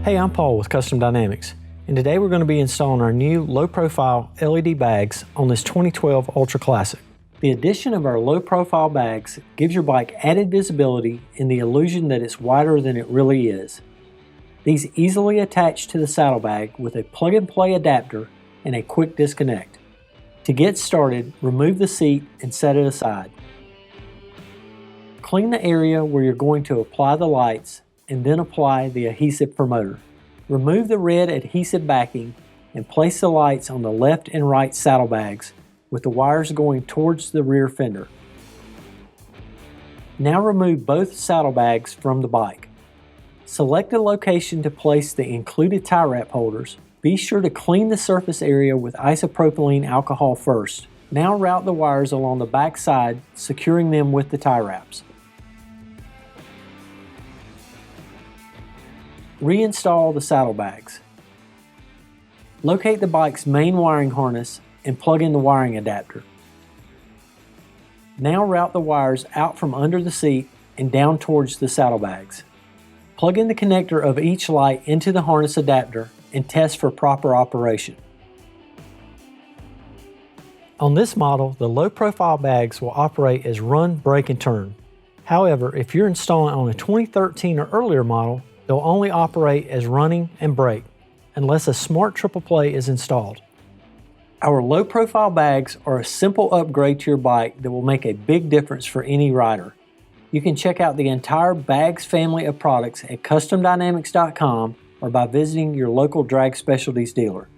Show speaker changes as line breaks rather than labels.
Hey, I'm Paul with Custom Dynamics, and today we're going to be installing our new low-profile LED bags on this 2012 Ultra Classic. The addition of our low-profile bags gives your bike added visibility and the illusion that it's wider than it really is. These easily attach to the saddlebag with a plug-and-play adapter and a quick disconnect. To get started, remove the seat and set it aside. Clean the area where you're going to apply the lights and then apply the adhesive promoter. Remove the red adhesive backing and place the lights on the left and right saddlebags with the wires going towards the rear fender. Now remove both saddlebags from the bike. Select a location to place the included tie wrap holders. Be sure to clean the surface area with isopropylene alcohol first. Now route the wires along the back side, securing them with the tie wraps. Reinstall the saddlebags. Locate the bike's main wiring harness and plug in the wiring adapter. Now route the wires out from under the seat and down towards the saddlebags. Plug in the connector of each light into the harness adapter and test for proper operation. On this model, the low-profile bags will operate as run, brake, and turn. However, if you're installing on a 2013 or earlier model, they'll only operate as running and brake, unless a smart triple play is installed. Our low-profile bags are a simple upgrade to your bike that will make a big difference for any rider. You can check out the entire Bags family of products at CustomDynamics.com or by visiting your local Drag Specialties dealer.